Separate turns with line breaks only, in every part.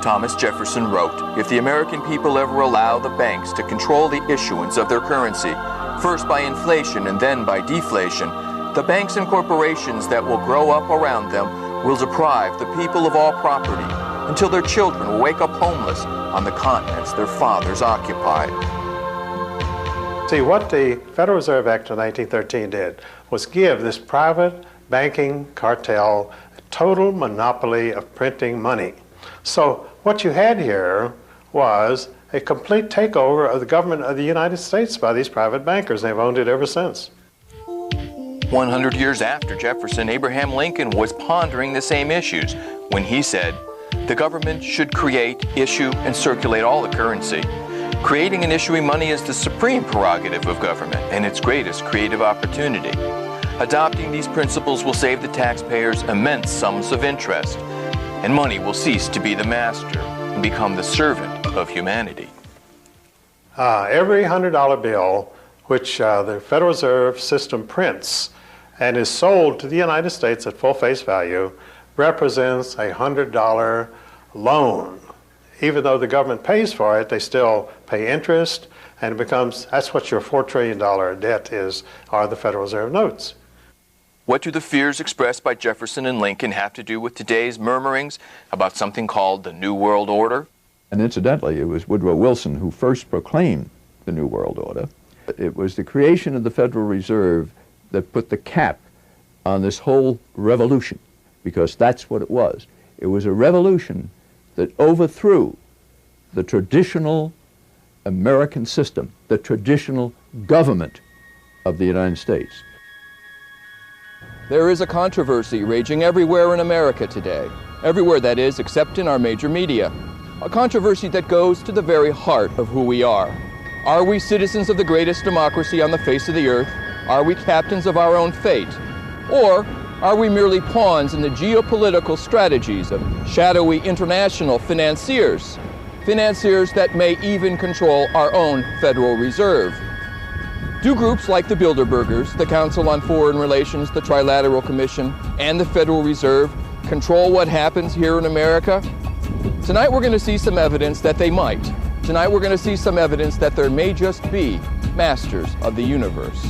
Thomas Jefferson wrote, "If the American people ever allow the banks to control the issuance of their currency, first by inflation and then by deflation, the banks and corporations that will grow up around them will deprive the people of all property until their children will wake up homeless on the continents their fathers occupied."
See, what the Federal Reserve Act of 1913 did was give this private banking cartel a total monopoly of printing money. So what you had here was a complete takeover of the government of the United States by these private bankers. They've owned it ever since.
100 years after Jefferson, Abraham Lincoln was pondering the same issues when he said, "The government should create, issue, and circulate all the currency. Creating and issuing money is the supreme prerogative of government and its greatest creative opportunity. Adopting these principles will save the taxpayers immense sums of interest, and money will cease to be the master and become the servant of humanity."
Every $100 bill which the Federal Reserve System prints and is sold to the United States at full face value represents a $100 loan. Even though the government pays for it, they still pay interest, and it becomes, that's what your $4 trillion debt is, are the Federal Reserve notes.
What do the fears expressed by Jefferson and Lincoln have to do with today's murmurings about something called the New World Order?
And incidentally, it was Woodrow Wilson who first proclaimed the New World Order. It was the creation of the Federal Reserve that put the cap on this whole revolution, because that's what it was. It was a revolution that overthrew the traditional American system, the traditional government of the United States.
There is a controversy raging everywhere in America today. Everywhere, that is, except in our major media. A controversy that goes to the very heart of who we are. Are we citizens of the greatest democracy on the face of the earth? Are we captains of our own fate? Or are we merely pawns in the geopolitical strategies of shadowy international financiers? Financiers that may even control our own Federal Reserve. Do groups like the Bilderbergers, the Council on Foreign Relations, the Trilateral Commission, and the Federal Reserve control what happens here in America? Tonight we're going to see some evidence that they might. Tonight we're going to see some evidence that there may just be masters of the universe.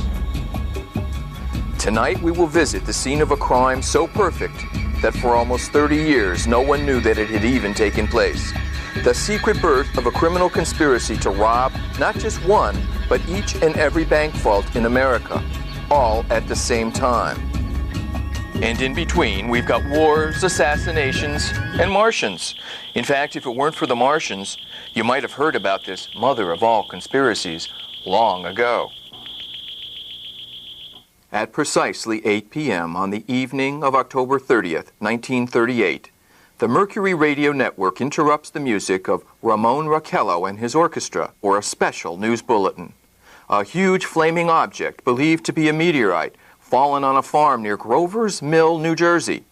Tonight we will visit the scene of a crime so perfect that for almost 30 years no one knew that it had even taken place. The secret birth of a criminal conspiracy to rob not just one, but each and every bank vault in America, all at the same time. And in between, we've got wars, assassinations, and Martians. In fact, if it weren't for the Martians, you might have heard about this mother of all conspiracies long ago. At precisely 8 p.m. on the evening of October 30th, 1938, the Mercury Radio Network interrupts the music of Ramon Raquello and his orchestra for a special news bulletin. A huge flaming object believed to be a meteorite fallen on a farm near Grover's Mill, New Jersey.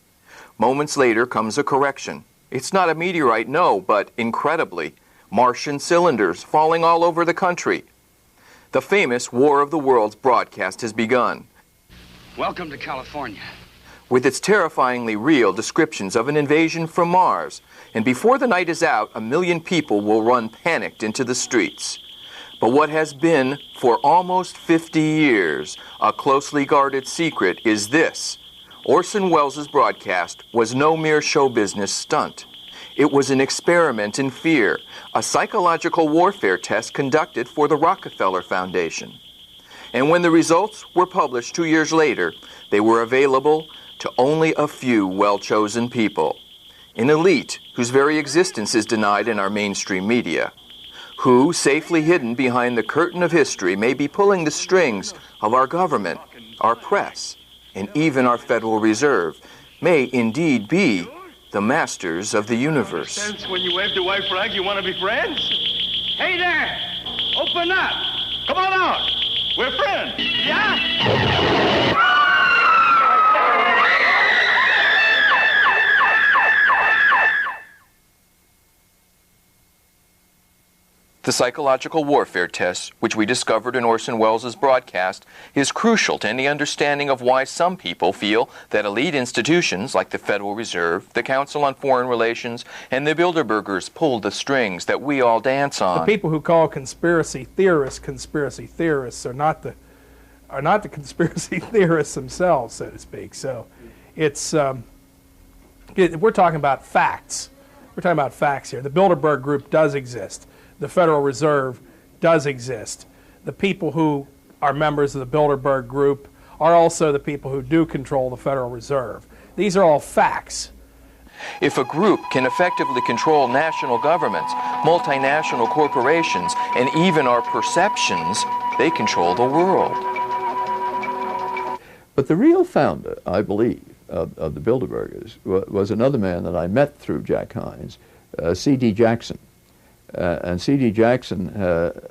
Moments later comes a correction. It's not a meteorite, no, but incredibly, Martian cylinders falling all over the country. The famous War of the Worlds broadcast has begun.
Welcome to California.
With its terrifyingly real descriptions of an invasion from Mars, and before the night is out, 1 million people will run panicked into the streets. But what has been, for almost 50 years, a closely guarded secret is this. Orson Welles' broadcast was no mere show business stunt. It was an experiment in fear, a psychological warfare test conducted for the Rockefeller Foundation. And when the results were published 2 years later, they were available to only a few well-chosen people. An elite whose very existence is denied in our mainstream media, who, safely hidden behind the curtain of history, may be pulling the strings of our government, our press, and even our Federal Reserve, may indeed be the masters of the universe.
Since when you wave to white flag, you want to be friends? Hey there! Open up! Come on out! We're friends! Yeah?
The The psychological warfare test, which we discovered in Orson Welles' broadcast, is crucial to any understanding of why some people feel that elite institutions like the Federal Reserve, the Council on Foreign Relations, and the Bilderbergers pulled the strings that we all dance on.
The people who call conspiracy theorists are not the conspiracy theorists themselves, so to speak. So it's we're talking about facts. We're talking about facts here. The Bilderberg Group does exist. The Federal Reserve does exist. The people who are members of the Bilderberg Group are also the people who do control the Federal Reserve. These are all facts.
If a group can effectively control national governments, multinational corporations, and even our perceptions, they control the world.
But the real founder, I believe, of the Bilderbergers was another man that I met through Jack Hines, C.D. Jackson. And C.D. Jackson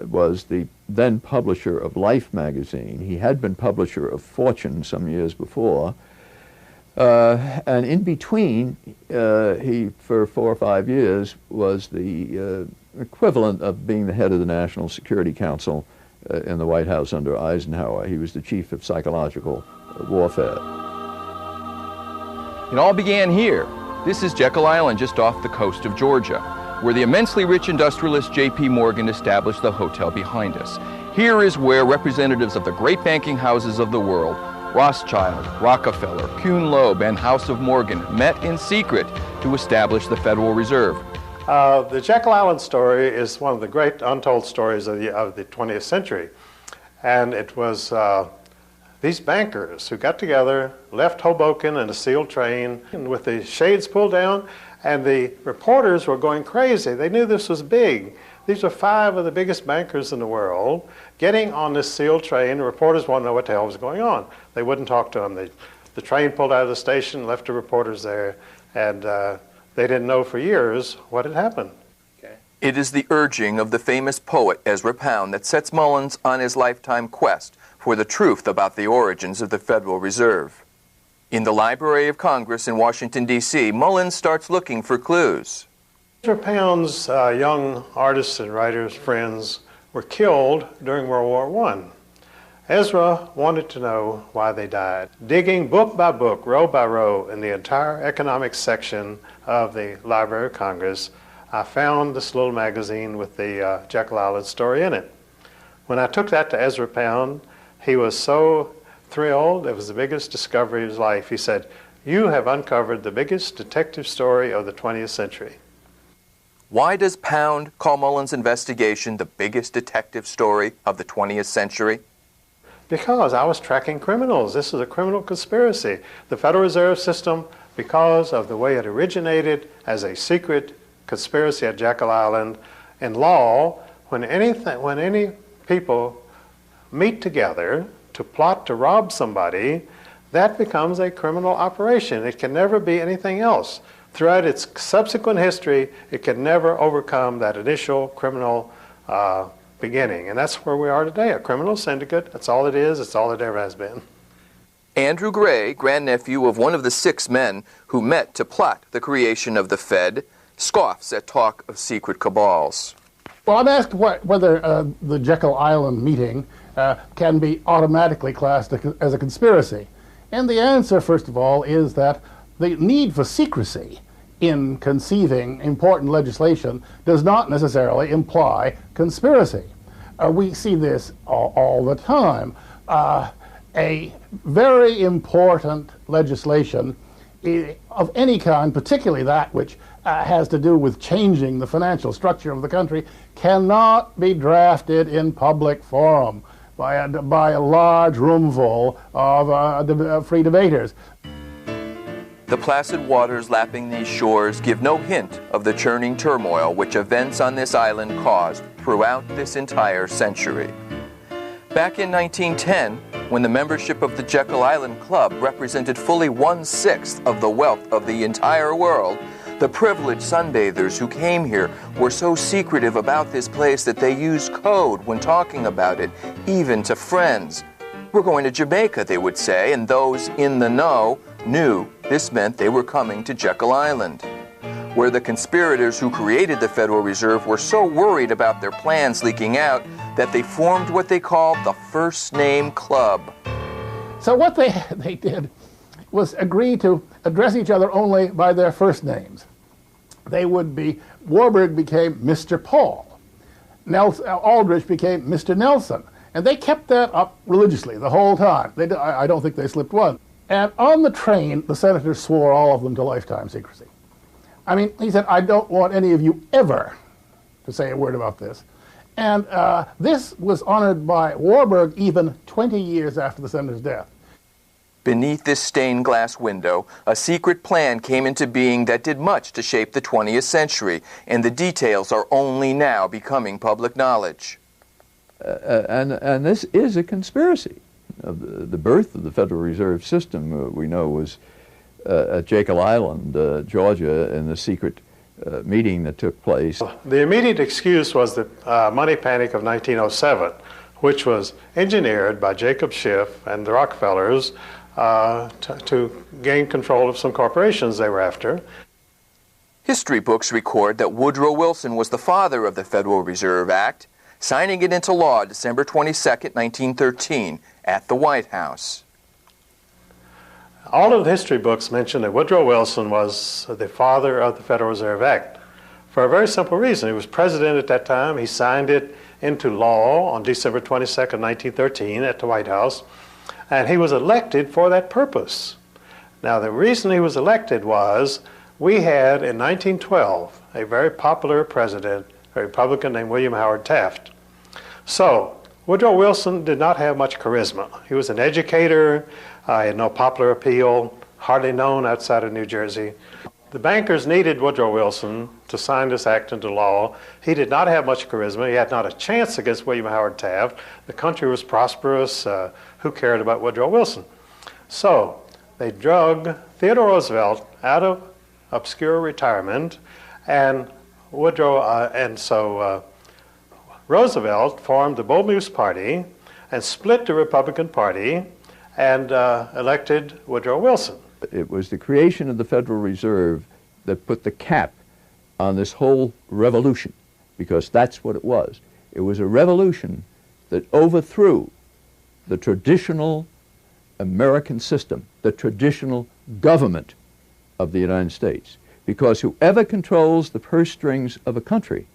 was the then publisher of Life magazine. He had been publisher of Fortune some years before. And in between, he, for 4 or 5 years, was the equivalent of being the head of the National Security Council in the White House under Eisenhower. He was the chief of psychological warfare.
It all began here. This is Jekyll Island, just off the coast of Georgia, where the immensely rich industrialist J.P. Morgan established the hotel behind us. Here is where representatives of the great banking houses of the world, Rothschild, Rockefeller, Kuhn Loeb, and House of Morgan, met in secret to establish the Federal Reserve.
The Jekyll Island story is one of the great untold stories of the 20th century. And it was these bankers who got together, left Hoboken in a sealed train, and with the shades pulled down, and the reporters were going crazy. They knew this was big. These were 5 of the biggest bankers in the world getting on this sealed train. The reporters wanted to know what the hell was going on. They wouldn't talk to them. The train pulled out of the station, left the reporters there, and they didn't know for years what had happened.
It is the urging of the famous poet Ezra Pound that sets Mullins on his lifetime quest for the truth about the origins of the Federal Reserve. In the Library of Congress in Washington, D.C., Mullins starts looking for clues.
Ezra Pound's young artists and writers, friends, were killed during World War I. Ezra wanted to know why they died. Digging book by book, row by row, in the entire economics section of the Library of Congress, I found this little magazine with the Jekyll Island story in it. When I took that to Ezra Pound, he was so thrilled. It was the biggest discovery of his life. He said, "You have uncovered the biggest detective story of the 20th century."
Why does Pound call Mullins' investigation the biggest detective story of the 20th century?
Because I was tracking criminals. This is a criminal conspiracy. The Federal Reserve System, because of the way it originated as a secret conspiracy at Jekyll Island, in law, when any people meet together to plot to rob somebody, that becomes a criminal operation. It can never be anything else. Throughout its subsequent history, it can never overcome that initial criminal beginning. And that's where we are today, a criminal syndicate. That's all it is. It's all it ever has been.
Andrew Gray, grandnephew of one of the 6 men who met to plot the creation of the Fed, scoffs at talk of secret cabals.
Well, I'm asked whether the Jekyll Island meeting can be automatically classed as a conspiracy. And the answer, first of all, is that the need for secrecy in conceiving important legislation does not necessarily imply conspiracy. We see this all the time. A very important legislation of any kind, particularly that which has to do with changing the financial structure of the country, cannot be drafted in public forum by a large roomful of free debaters.
The placid waters lapping these shores give no hint of the churning turmoil which events on this island caused throughout this entire century. Back in 1910, when the membership of the Jekyll Island Club represented fully 1/6 of the wealth of the entire world, the privileged sunbathers who came here were so secretive about this place that they used code when talking about it, even to friends. "We're going to Jamaica," they would say, and those in the know knew this meant they were coming to Jekyll Island. where the conspirators who created the Federal Reserve were so worried about their plans leaking out that they formed what they called the First Name Club.
So what they did was agree to address each other only by their first names. They would be, Warburg became Mr. Paul. Aldrich became Mr. Nelson. And they kept that up religiously the whole time. I don't think they slipped one. And on the train, the senators swore all of them to lifetime secrecy. I mean, he said, I don't want any of you ever to say a word about this. And this was honored by Warburg even 20 years after the senator's death.
Beneath this stained glass window, a secret plan came into being that did much to shape the 20th century, and the details are only now becoming public knowledge.
And this is a conspiracy. The birth of the Federal Reserve System, we know, was at Jekyll Island, Georgia, in the secret meeting that took place.
The immediate excuse was the money panic of 1907, which was engineered by Jacob Schiff and the Rockefellers to gain control of some corporations they were after.
History books record that Woodrow Wilson was the father of the Federal Reserve Act, signing it into law December 22, 1913, at the White House.
All of the history books mention that Woodrow Wilson was the father of the Federal Reserve Act for a very simple reason. He was president at that time. He signed it into law on December 22, 1913, at the White House, and he was elected for that purpose. Now, the reason he was elected was we had, in 1912, a very popular president, a Republican named William Howard Taft. So, Woodrow Wilson did not have much charisma. He was an educator, he had no popular appeal, hardly known outside of New Jersey. The bankers needed Woodrow Wilson to sign this act into law. He did not have much charisma. He had not a chance against William Howard Taft. The country was prosperous. Who cared about Woodrow Wilson? So they drug Theodore Roosevelt out of obscure retirement, and Roosevelt formed the Bull Moose Party and split the Republican Party and elected Woodrow Wilson.
It was the creation of the Federal Reserve that put the cap on this whole revolution, because that's what it was. It was a revolution that overthrew the traditional American system, the traditional government of the United States, because whoever controls the purse strings of a country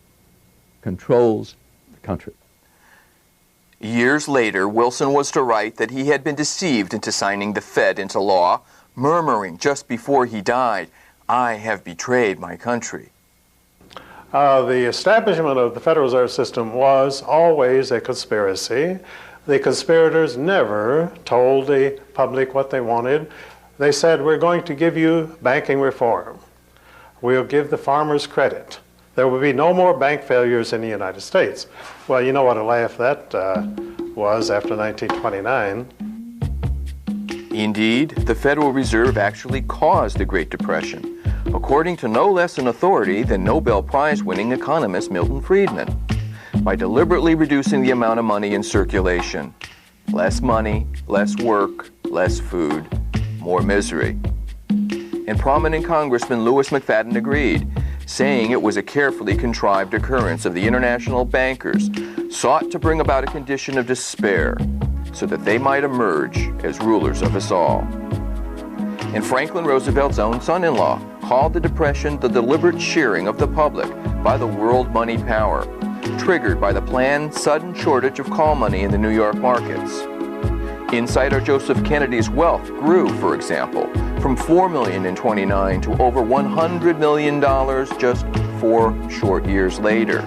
controls the country.
Years later, Wilson was to write that he had been deceived into signing the Fed into law, murmuring just before he died, "I have betrayed my country."
The establishment of the Federal Reserve System was always a conspiracy. The conspirators never told the public what they wanted. They said, we're going to give you banking reform. We'll give the farmers credit. There will be no more bank failures in the United States. Well, you know what a laugh that was after 1929.
Indeed, the Federal Reserve actually caused the Great Depression, according to no less an authority than Nobel Prize-winning economist Milton Friedman, by deliberately reducing the amount of money in circulation. Less money, less work, less food, more misery. And prominent Congressman Louis McFadden agreed, saying it was a carefully contrived occurrence of the international bankers sought to bring about a condition of despair so that they might emerge as rulers of us all. And Franklin Roosevelt's own son-in-law called the Depression the deliberate shearing of the public by the world money power, triggered by the planned sudden shortage of call money in the New York markets. Insider Joseph Kennedy's wealth grew, for example, from $4 million in 29 to over $100 million just 4 short years later.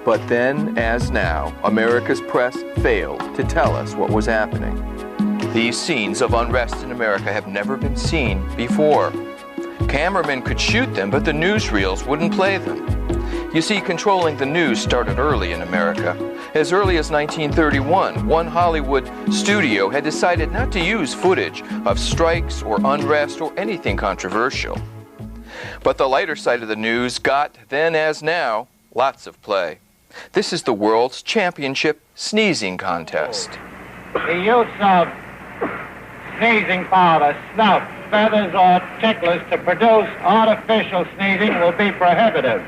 But then, as now, America's press failed to tell us what was happening. These scenes of unrest in America have never been seen before. Cameramen could shoot them, but the newsreels wouldn't play them. You see, controlling the news started early in America. As early as 1931, one Hollywood studio had decided not to use footage of strikes or unrest or anything controversial. But the lighter side of the news got, then as now, lots of play. This is the world's championship sneezing contest.
The use of sneezing powder, snuff, feathers or ticklers to produce artificial sneezing will be prohibitive.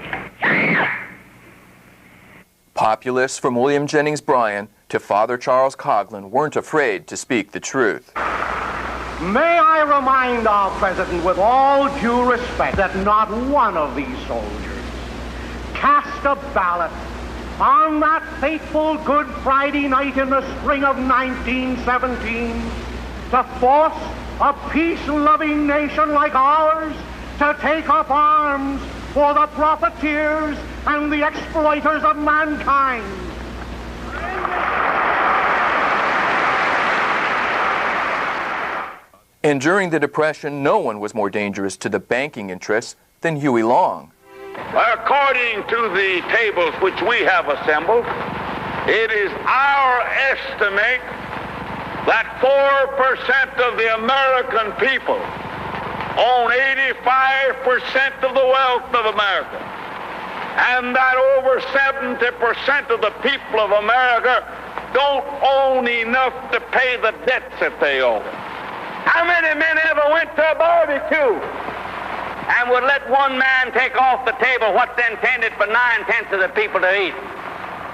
Populists from William Jennings Bryan to Father Charles Coughlin weren't afraid to speak the truth.
May I remind our president with all due respect that not one of these soldiers cast a ballot on that fateful Good Friday night in the spring of 1917 to force a peace-loving nation like ours to take up arms for the profiteers and the exploiters of mankind.
And during the Depression, no one was more dangerous to the banking interests than Huey Long.
According to the tables which we have assembled, it is our estimate that 4% of the American people own 85% of the wealth of America, and that over 70% of the people of America don't own enough to pay the debts that they owe. How many men ever went to a barbecue and would let one man take off the table what's intended for 9/10 of the people to eat?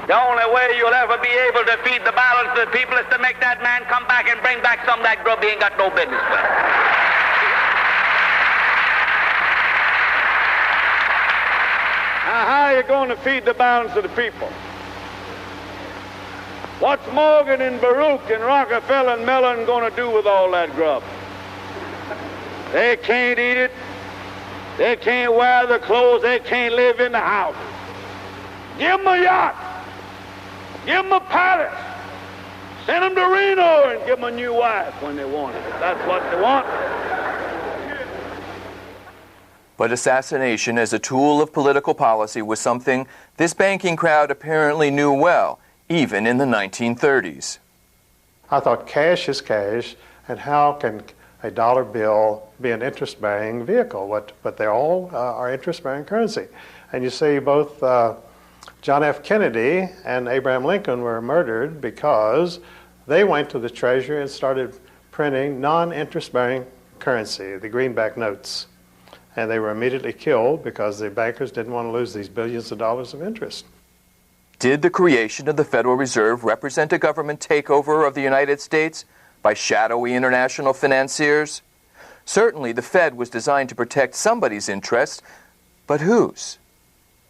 The only way you'll ever be able to feed the balance of the people is to make that man come back and bring back some of that grub he ain't got no business with. Now, how are you going to feed the balance of the people? What's Morgan and Baruch and Rockefeller and Mellon going to do with all that grub? They can't eat it. They can't wear the clothes. They can't live in the houses. Give them a yacht. Give them a palace. Send them to Reno and give them a new wife when they want it. That's what they want.
But assassination as a tool of political policy was something this banking crowd apparently knew well, even in the 1930s.
I thought cash is cash, and how can a dollar bill be an interest-bearing vehicle? But they all are interest-bearing currency. And you see both John F. Kennedy and Abraham Lincoln were murdered because they went to the Treasury and started printing non-interest-bearing currency, the greenback notes. And they were immediately killed because the bankers didn't want to lose these billions of dollars of interest.
Did the creation of the Federal Reserve represent a government takeover of the United States by shadowy international financiers? Certainly the Fed was designed to protect somebody's interests, but whose?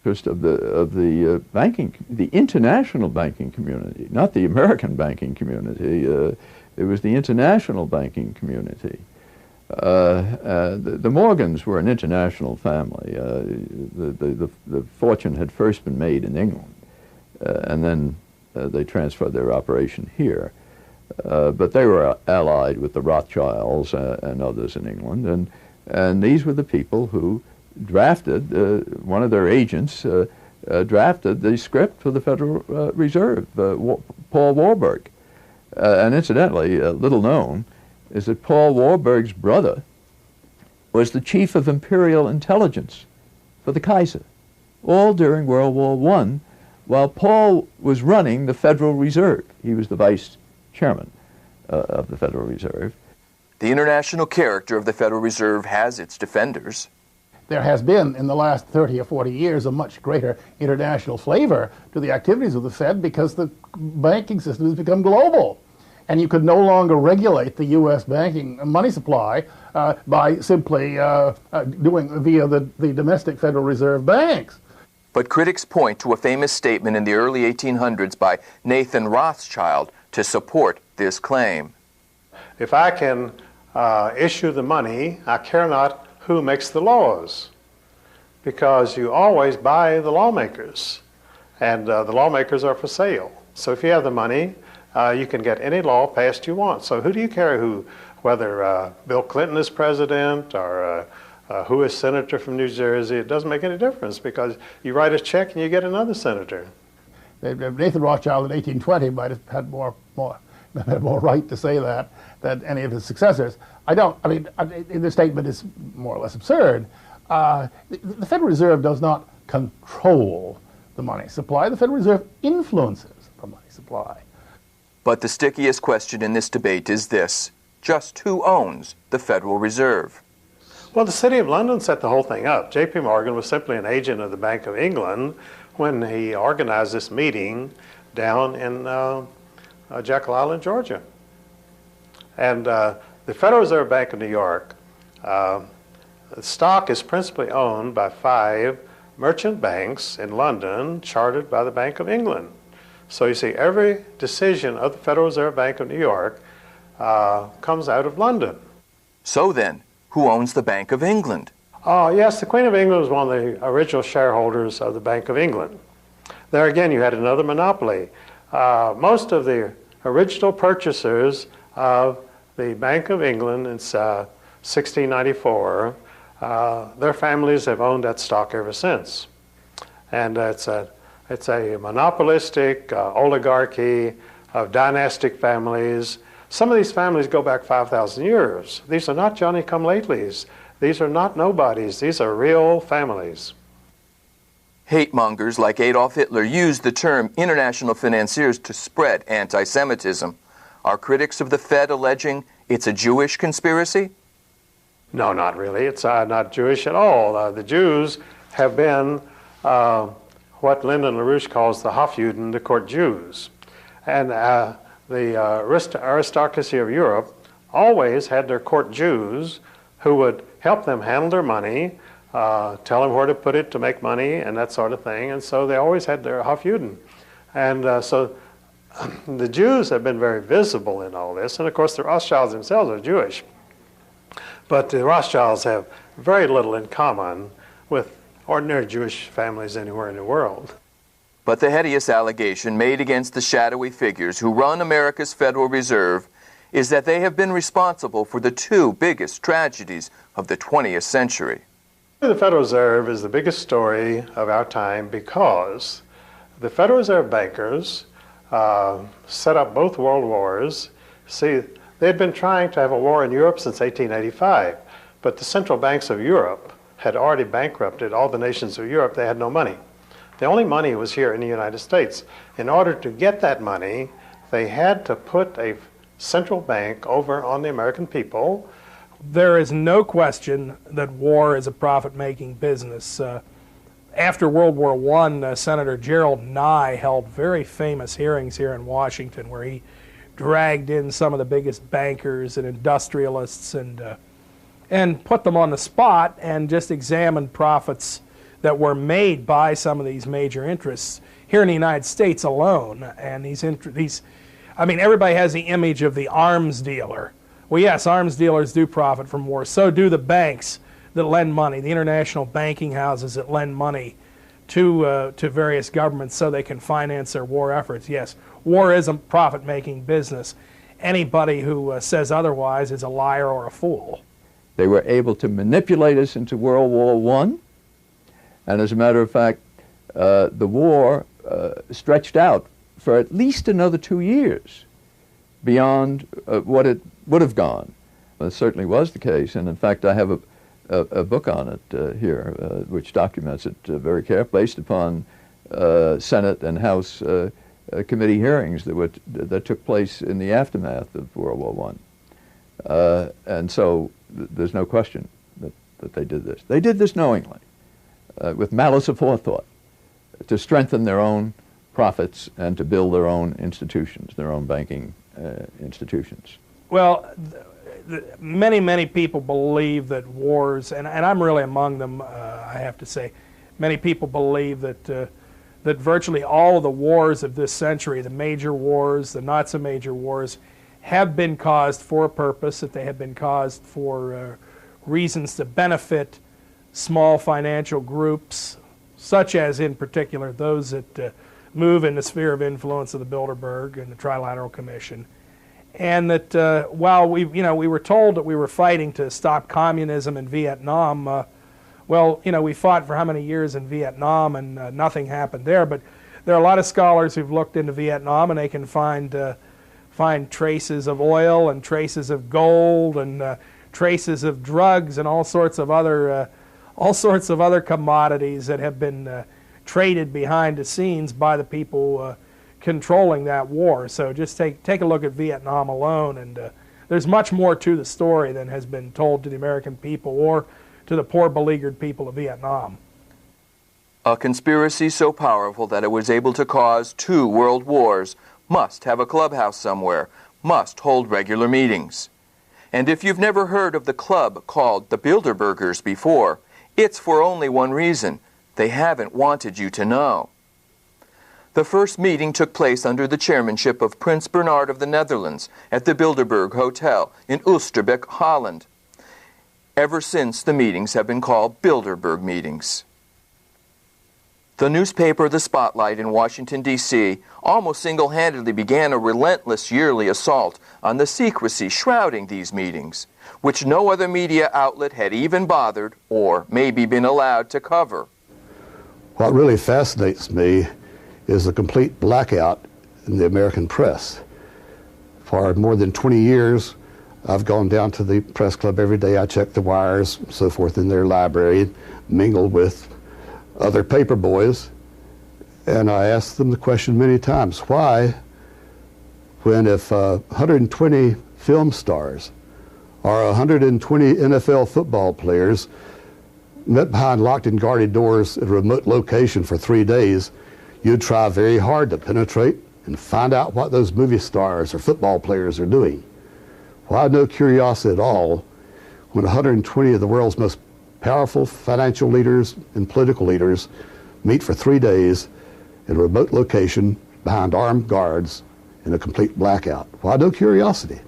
Of the banking, the international banking community, not the American banking community. It was the international banking community. The Morgans were an international family. The fortune had first been made in England, and then they transferred their operation here. But they were allied with the Rothschilds and others in England, and these were the people who drafted, one of their agents drafted the script for the Federal Reserve, Paul Warburg. And incidentally, little known, is that Paul Warburg's brother was the chief of imperial intelligence for the Kaiser, all during World War I, while Paul was running the Federal Reserve. He was the vice chairman of the Federal Reserve.
The international character of the Federal Reserve has its defenders.
There has been, in the last 30 or 40 years, a much greater international flavor to the activities of the Fed because the banking system has become global. And you could no longer regulate the U.S. banking money supply by simply doing via the domestic Federal Reserve banks.
But critics point to a famous statement in the early 1800s by Nathan Rothschild to support this claim.
If I can issue the money, I care not who makes the laws, because you always buy the lawmakers, and the lawmakers are for sale. So if you have the money, you can get any law passed you want. So who do you care whether Bill Clinton is president or who is senator from New Jersey? It doesn't make any difference because you write a check and you get another senator.
Nathan Rothschild in 1820 might have had more right to say that than any of his successors. The statement is more or less absurd. The Federal Reserve does not control the money supply. The Federal Reserve influences the money supply.
But the stickiest question in this debate is this: just who owns the Federal Reserve?
Well, the City of London set the whole thing up. J.P. Morgan was simply an agent of the Bank of England when he organized this meeting down in Jekyll Island, Georgia. And the Federal Reserve Bank of New York, the stock is principally owned by 5 merchant banks in London chartered by the Bank of England. So you see, every decision of the Federal Reserve Bank of New York comes out of London.
So then, who owns the Bank of England?
Yes, the Queen of England was one of the original shareholders of the Bank of England. There again, you had another monopoly. Most of the original purchasers of the Bank of England in 1694, their families have owned that stock ever since. And it's a monopolistic oligarchy of dynastic families. Some of these families go back 5,000 years. These are not Johnny-come-latelys. These are not nobodies. These are real families.
Hate mongers like Adolf Hitler used the term international financiers to spread anti-Semitism. Are critics of the Fed alleging it's a Jewish conspiracy?
No, not really. It's not Jewish at all. The Jews have been what Lyndon LaRouche calls the Hofjuden, the court Jews. And the aristocracy of Europe always had their court Jews who would help them handle their money, tell them where to put it to make money and that sort of thing. And so they always had their Hofjuden. And so the Jews have been very visible in all this. And of course the Rothschilds themselves are Jewish. But the Rothschilds have very little in common with ordinary Jewish families anywhere in the world.
But the hideous allegation made against the shadowy figures who run America's Federal Reserve is that they have been responsible for the 2 biggest tragedies of the 20th century.
The Federal Reserve is the biggest story of our time because the Federal Reserve bankers set up both world wars. See, they had been trying to have a war in Europe since 1885, but the central banks of Europe had already bankrupted all the nations of Europe. They had no money. The only money was here in the United States. In order to get that money, they had to put a central bank over on the American people.
There is no question that war is a profit-making business. After World War I, Senator Gerald Nye held very famous hearings here in Washington where he dragged in some of the biggest bankers and industrialists and put them on the spot and just examined profits that were made by some of these major interests here in the United States alone. And everybody has the image of the arms dealer. Well, yes, arms dealers do profit from war. So do the banks that lend money, the international banking houses that lend money to various governments so they can finance their war efforts. Yes, war is a profit-making business. Anybody who says otherwise is a liar or a fool.
They were able to manipulate us into World War I. And as a matter of fact, the war stretched out for at least another 2 years beyond what it would have gone. It certainly was the case. And in fact, I have a book on it here, which documents it very carefully, based upon Senate and House committee hearings that took place in the aftermath of World War I. And so there's no question that they did this. They did this knowingly, with malice aforethought, to strengthen their own profits and to build their own institutions, their own banking institutions.
Well, many people believe that wars, and I'm really among them, I have to say, many people believe that that virtually all of the wars of this century, the major wars, the not so major wars, have been caused for a purpose, that they have been caused for reasons to benefit small financial groups, such as in particular those that move in the sphere of influence of the Bilderberg and the Trilateral Commission. And that while we were told that we were fighting to stop communism in Vietnam, we fought for how many years in Vietnam and nothing happened there. But there are a lot of scholars who've looked into Vietnam and they can find traces of oil and traces of gold and traces of drugs and all sorts of other commodities that have been traded behind the scenes by the people controlling that war. So just take a look at Vietnam alone, and there's much more to the story than has been told to the American people or to the poor beleaguered people of Vietnam.
A conspiracy so powerful that it was able to cause 2 world wars must have a clubhouse somewhere, must hold regular meetings. And if you've never heard of the club called the Bilderbergers before, it's for only one reason. They haven't wanted you to know. The first meeting took place under the chairmanship of Prince Bernhard of the Netherlands at the Bilderberg Hotel in Oosterbeek, Holland. Ever since, the meetings have been called Bilderberg meetings. The newspaper The Spotlight in Washington, D.C. almost single-handedly began a relentless yearly assault on the secrecy shrouding these meetings, which no other media outlet had even bothered or maybe been allowed to cover.
What really fascinates me is the complete blackout in the American press. For more than 20 years, I've gone down to the press club every day. I check the wires, so forth, in their library, mingled with other paper boys, and I asked them the question many times, why, when if 120 film stars or 120 NFL football players met behind locked and guarded doors at a remote location for 3 days, you'd try very hard to penetrate and find out what those movie stars or football players are doing. Well, I had no curiosity at all when 120 of the world's most powerful financial leaders and political leaders meet for 3 days in a remote location behind armed guards in a complete blackout. Well, I had no curiosity.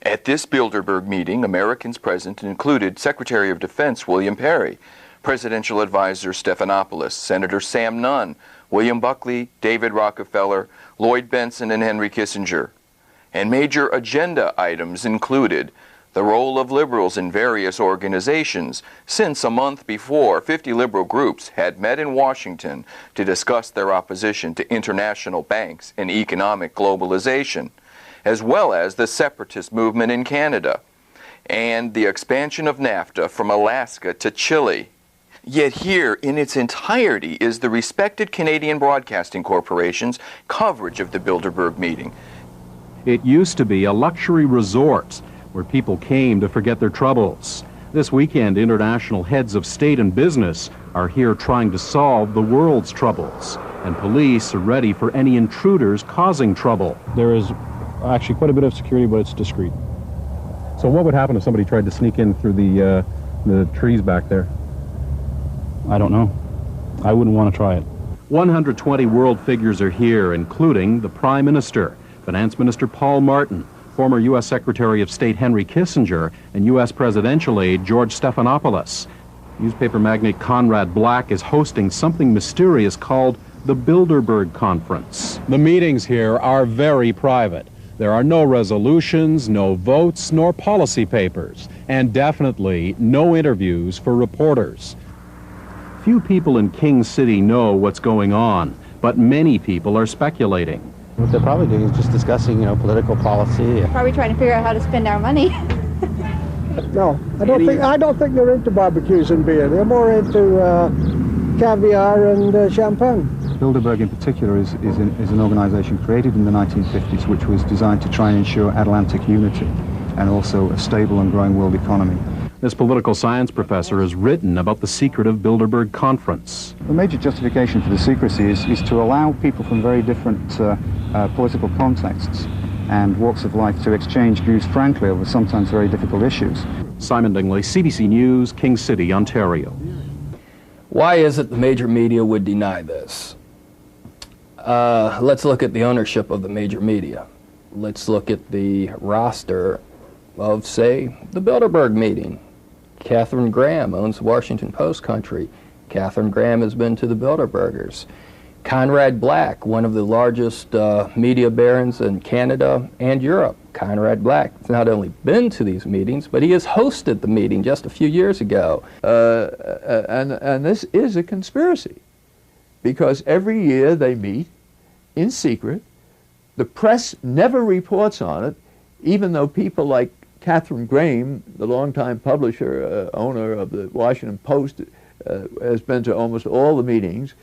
At this Bilderberg meeting, Americans present included Secretary of Defense William Perry, Presidential Advisor Stephanopoulos, Senator Sam Nunn, William Buckley, David Rockefeller, Lloyd Bentsen, and Henry Kissinger. And major agenda items included the role of liberals in various organizations, since a month before 50 liberal groups had met in Washington to discuss their opposition to international banks and economic globalization, as well as the separatist movement in Canada, and the expansion of NAFTA from Alaska to Chile. Yet here, in its entirety, is the respected Canadian Broadcasting Corporation's coverage of the Bilderberg meeting.
It used to be a luxury resort where people came to forget their troubles. This weekend, international heads of state and business are here trying to solve the world's troubles, and police are ready for any intruders causing trouble.
There is actually quite a bit of security, but it's discreet. So what would happen if somebody tried to sneak in through the trees back there? I don't know. I wouldn't want to try it.
120 world figures are here, including the Prime Minister, Finance Minister Paul Martin, former U.S. Secretary of State Henry Kissinger, and U.S. presidential aide George Stephanopoulos. Newspaper magnate Conrad Black is hosting something mysterious called the Bilderberg Conference.
The meetings here are very private. There are no resolutions, no votes, nor policy papers, and definitely no interviews for reporters.
Few people in King City know what's going on, but many people are speculating.
What they're probably doing is just discussing, political policy.
Probably trying to figure out how to spend our money.
No, I don't think they're into barbecues and beer. They're more into caviar and champagne.
Bilderberg in particular is an organization created in the 1950s which was designed to try and ensure Atlantic unity and also a stable and growing world economy.
This political science professor has written about the secret of Bilderberg Conference.
The major justification for the secrecy is to allow people from very different political contexts and walks of life to exchange views frankly over sometimes very difficult issues.
Simon Dingley, CBC News, King City, Ontario.
Why is it the major media would deny this? Let's look at the ownership of the major media. Let's look at the roster of, say, the Bilderberg meeting. Katharine Graham owns the Washington Post Country. Katharine Graham has been to the Bilderbergers. Conrad Black, one of the largest media barons in Canada and Europe. Conrad Black has not only been to these meetings, but he has hosted the meeting just a few years ago.
And this is a conspiracy, because every year they meet in secret. The press never reports on it, even though people like Katharine Graham, the longtime publisher, owner of the Washington Post, has been to almost all the meetings,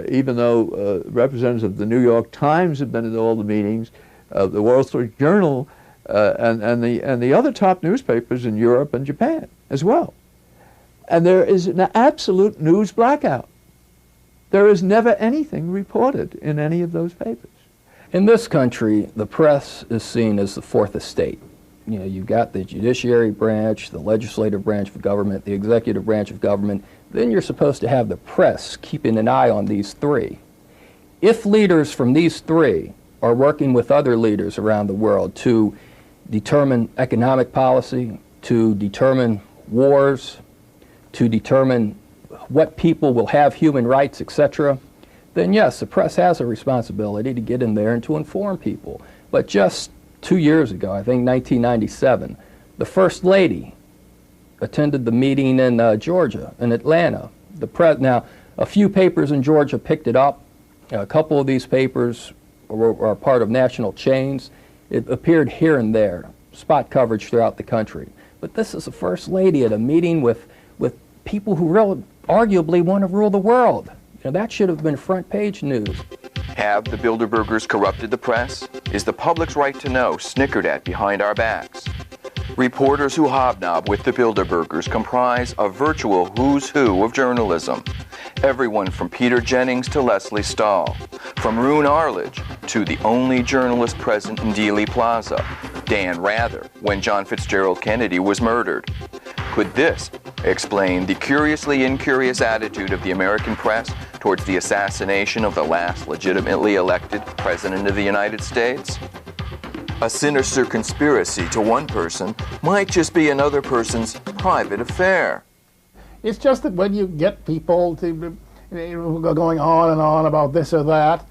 even though representatives of the New York Times have been at all the meetings. The Wall Street Journal and the other top newspapers in Europe and Japan as well. And there is an absolute news blackout. There is never anything reported in any of those papers.
In this country, the press is seen as the fourth estate. You know, you've got the judiciary branch, the legislative branch of government, the executive branch of government. Then you're supposed to have the press keeping an eye on these three. If leaders from these three are working with other leaders around the world to determine economic policy, to determine wars, to determine what people will have human rights, etc., then yes, the press has a responsibility to get in there and to inform people. But just 2 years ago, I think 1997, the First Lady attended the meeting in Georgia, in Atlanta. Now, a few papers in Georgia picked it up. A couple of these papers are part of national chains. It appeared here and there, spot coverage throughout the country. But this is the First Lady at a meeting with people who really, arguably want to rule the world. You know, that should have been front page news.
Have the Bilderbergers corrupted the press? Is the public's right to know snickered at behind our backs? Reporters who hobnob with the Bilderbergers comprise a virtual who's who of journalism. Everyone from Peter Jennings to Leslie Stahl, from Roone Arledge to the only journalist present in Dealey Plaza, Dan Rather, when John Fitzgerald Kennedy was murdered. Could this explain the curiously incurious attitude of the American press towards the assassination of the last legitimately elected President of the United States? A sinister conspiracy to one person might just be another person's private affair.
It's just that when you get people to going on and on about this or that,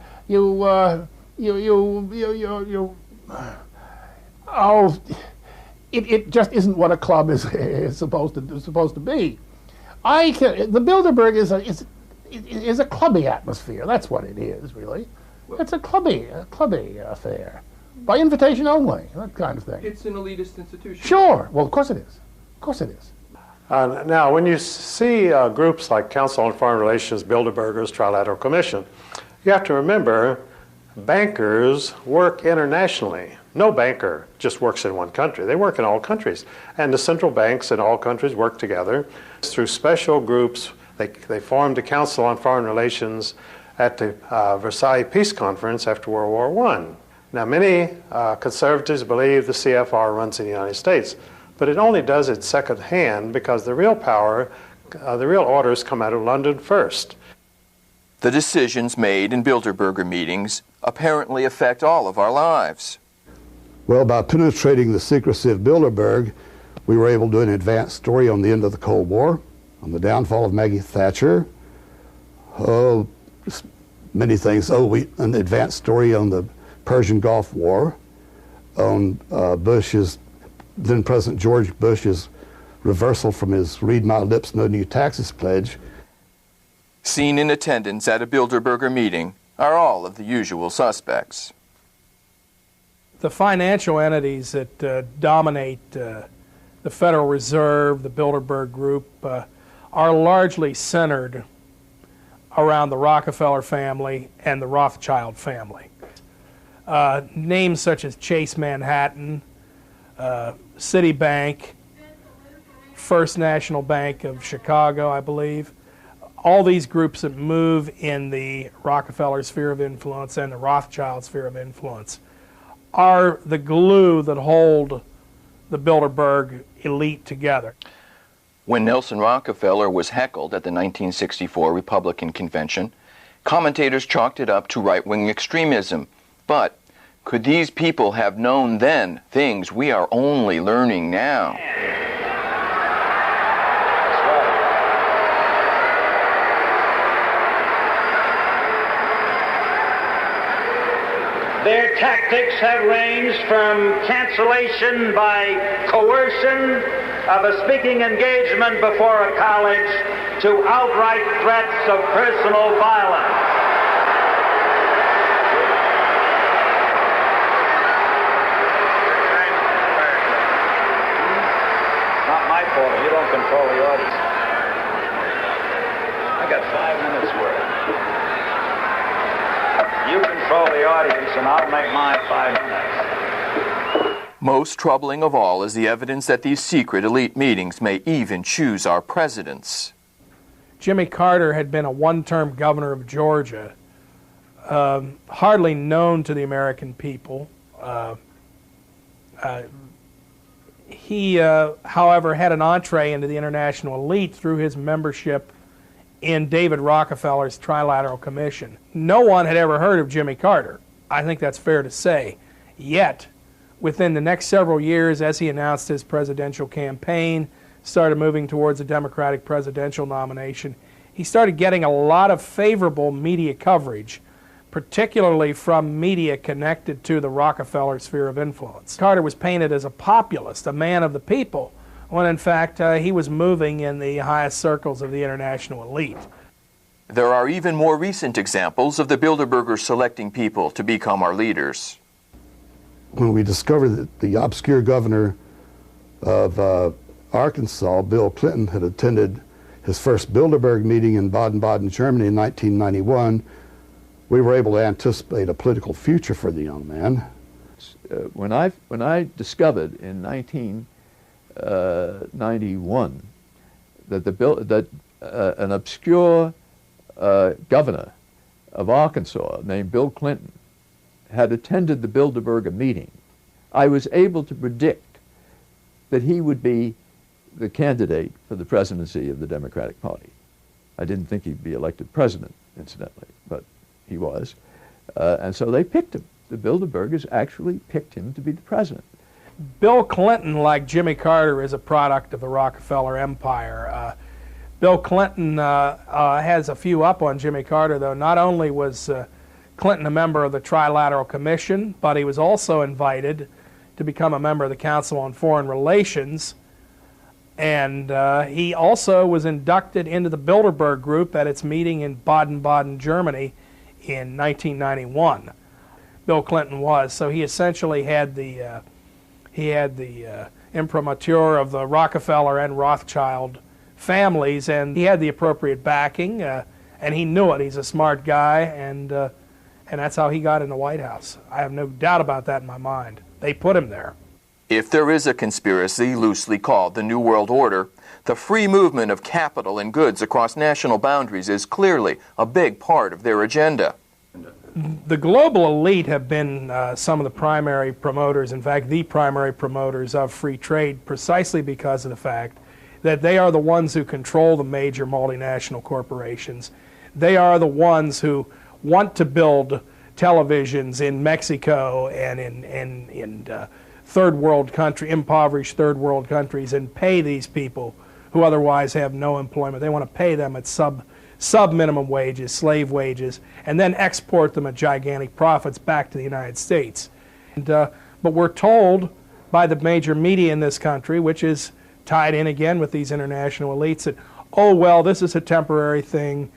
it just isn't what a club is supposed to be. The Bilderberg is a clubby atmosphere. That's what it is, really. It's a clubby affair. By invitation only, that kind of thing.
It's an elitist institution.
Sure. Well, of course it is. Of course it is.
Now, when you see groups like Council on Foreign Relations, Bilderbergers, Trilateral Commission, you have to remember bankers work internationally. No banker just works in one country. They work in all countries. And the central banks in all countries work together. Through special groups, they formed the Council on Foreign Relations at the Versailles Peace Conference after World War I. Now, many conservatives believe the CFR runs in the United States, but it only does it secondhand because the real power, the real orders come out of London first.
The decisions made in Bilderberger meetings apparently affect all of our lives.
Well, by penetrating the secrecy of Bilderberg, we were able to do an advanced story on the end of the Cold War, on the downfall of Maggie Thatcher, many things. An advanced story on the Persian Gulf War, on then President George Bush's reversal from his read my lips, no new taxes pledge.
Seen in attendance at a Bilderberger meeting are all of the usual suspects.
The financial entities that dominate the Federal Reserve, the Bilderberg Group, are largely centered around the Rockefeller family and the Rothschild family. Names such as Chase Manhattan, Citibank, First National Bank of Chicago, I believe, all these groups that move in the Rockefeller sphere of influence and the Rothschild sphere of influence are the glue that hold the Bilderberg elite together.
When Nelson Rockefeller was heckled at the 1964 Republican Convention, commentators chalked it up to right-wing extremism. But could these people have known then things we are only learning now?
Their tactics have ranged from cancellation by coercion of a speaking engagement before a college to outright threats of personal violence.
Not my fault. You don't control the audience. I got 5 minutes worth. You control the audience, and I'll make my 5 minutes.
Most troubling of all is the evidence that these secret elite meetings may even choose our presidents.
Jimmy Carter had been a one-term governor of Georgia, hardly known to the American people. He, however, had an entree into the international elite through his membership in David Rockefeller's Trilateral Commission. No one had ever heard of Jimmy Carter. I think that's fair to say. Yet, within the next several years, as he announced his presidential campaign, started moving towards a Democratic presidential nomination, he started getting a lot of favorable media coverage, particularly from media connected to the Rockefeller sphere of influence. Carter was painted as a populist, a man of the people, when in fact he was moving in the highest circles of the international elite.
There are even more recent examples of the Bilderbergers selecting people to become our leaders.
When we discovered that the obscure governor of Arkansas, Bill Clinton, had attended his first Bilderberg meeting in Baden-Baden, Germany in 1991, we were able to anticipate a political future for the young man.
When I discovered in 1991 that an obscure governor of Arkansas named Bill Clinton had attended the Bilderberger meeting, I was able to predict that he would be the candidate for the presidency of the Democratic Party. I didn't think he'd be elected president, incidentally, but he was. And so they picked him. The Bilderbergers actually picked him to be the president.
Bill Clinton, like Jimmy Carter, is a product of the Rockefeller empire. Bill Clinton has a few up on Jimmy Carter, though. Not only was Clinton a member of the Trilateral Commission, but he was also invited to become a member of the Council on Foreign Relations. And he also was inducted into the Bilderberg Group at its meeting in Baden-Baden, Germany in 1991. Bill Clinton was. So he essentially had the imprimatur of the Rockefeller and Rothschild families, and he had the appropriate backing, and he knew it. He's a smart guy, and that's how he got in the White House. I have no doubt about that in my mind. They put him there.
If there is a conspiracy loosely called the New World Order, the free movement of capital and goods across national boundaries is clearly a big part of their agenda.
The global elite have been some of the primary promoters, in fact, the primary promoters of free trade, precisely because of the fact that they are the ones who control the major multinational corporations. They are the ones who want to build televisions in Mexico and in third world country, impoverished third world countries, and pay these people who otherwise have no employment. They want to pay them at sub minimum wages, slave wages, and then export them at gigantic profits back to the United States. But we're told by the major media in this country, which is tied in again with these international elites, that, oh, well, this is a temporary thing.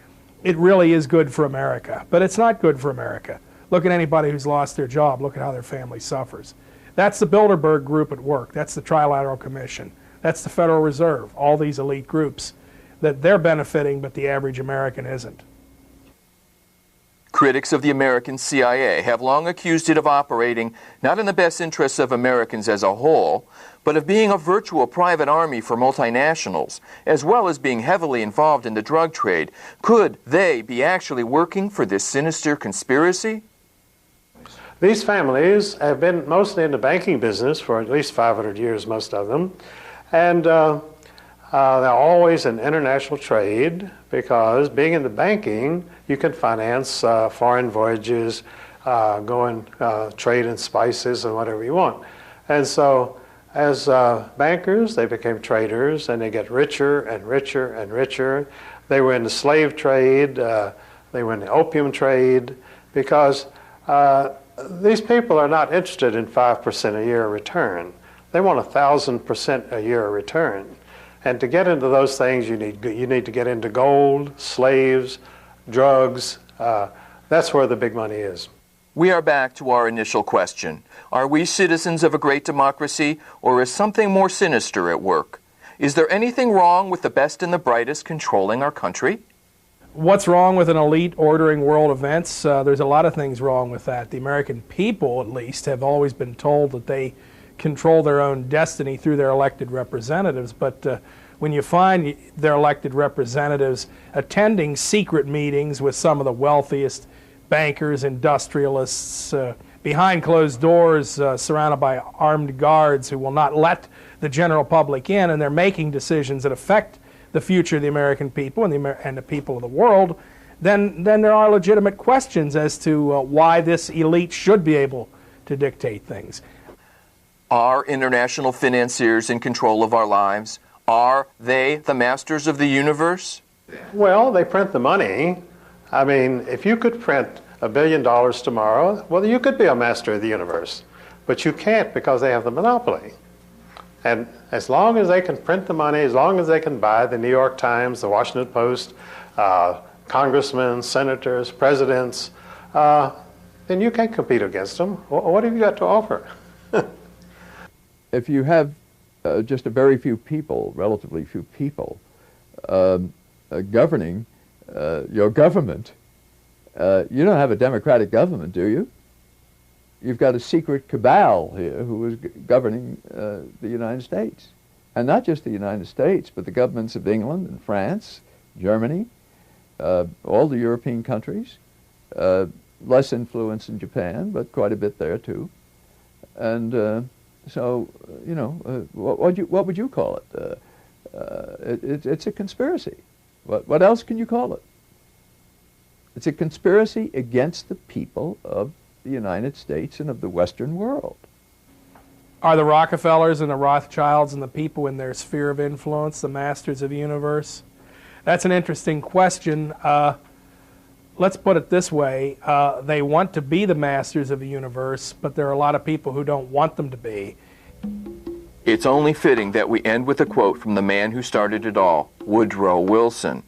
It really is good for America. But it's not good for America. Look at anybody who's lost their job. Look at how their family suffers. That's the Bilderberg Group at work. That's the Trilateral Commission. That's the Federal Reserve, all these elite groups that they're benefiting, but the average American isn't.
Critics of the American CIA have long accused it of operating not in the best interests of Americans as a whole, but of being a virtual private army for multinationals, as well as being heavily involved in the drug trade. Could they be actually working for this sinister conspiracy?
These families have been mostly in the banking business for at least 500 years, most of them. And they're always in international trade, because being in the banking, you can finance foreign voyages, trade in spices and whatever you want. And so as bankers, they became traders, and they get richer and richer and richer. They were in the slave trade, they were in the opium trade, because these people are not interested in 5% a year return. They want 1,000% a year return. And to get into those things, you need to get into gold, slaves, drugs. That's where the big money is.
We are back to our initial question. Are we citizens of a great democracy, or is something more sinister at work? Is there anything wrong with the best and the brightest controlling our country?
What's wrong with an elite ordering world events? There's a lot of things wrong with that. The American people, at least, have always been told that they control their own destiny through their elected representatives. But when you find their elected representatives attending secret meetings with some of the wealthiest bankers, industrialists, behind closed doors, surrounded by armed guards who will not let the general public in, and they're making decisions that affect the future of the American people and the people of the world, then there are legitimate questions as to why this elite should be able to dictate things.
Are international financiers in control of our lives? Are they the masters of the universe?
Well, they print the money. I mean, if you could print $1 billion tomorrow, well, you could be a master of the universe. But you can't because they have the monopoly. And as long as they can print the money, as long as they can buy the New York Times, the Washington Post, congressmen, senators, presidents, then you can't compete against them. What have you got to offer?
If you have just a very few people, relatively few people, governing your government, you don't have a democratic government, do you? You've got a secret cabal here who is governing the United States. And not just the United States, but the governments of England and France, Germany, all the European countries, less influence in Japan, but quite a bit there too. And so, you know, what would you call it? It's a conspiracy. What else can you call it? It's a conspiracy against the people of the United States and of the Western world.
Are the Rockefellers and the Rothschilds and the people in their sphere of influence the masters of the universe? That's an interesting question. Let's put it this way. They want to be the masters of the universe, but there are a lot of people who don't want them to be.
It's only fitting that we end with a quote from the man who started it all, Woodrow Wilson,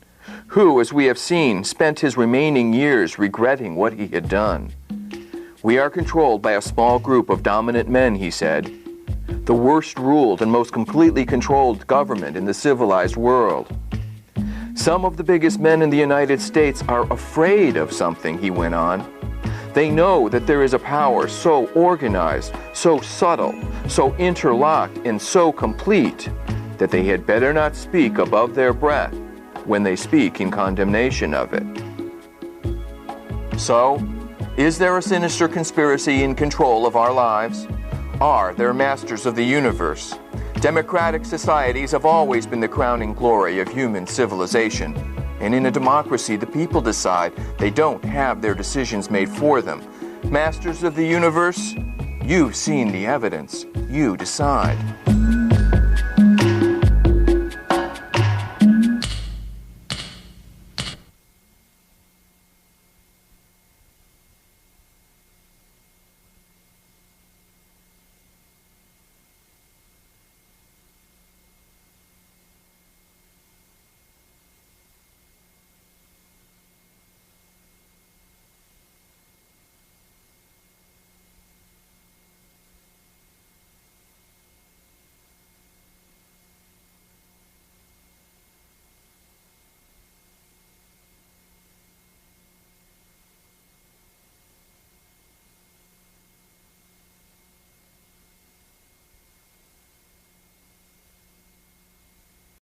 who, as we have seen, spent his remaining years regretting what he had done. "We are controlled by a small group of dominant men," he said, "the worst ruled and most completely controlled government in the civilized world. Some of the biggest men in the United States are afraid of something," he went on. "They know that there is a power so organized, so subtle, so interlocked, and so complete that they had better not speak above their breath when they speak in condemnation of it." So, is there a sinister conspiracy in control of our lives? Are there masters of the universe? Democratic societies have always been the crowning glory of human civilization. And in a democracy, the people decide. They don't have their decisions made for them. Masters of the universe, you've seen the evidence. You decide.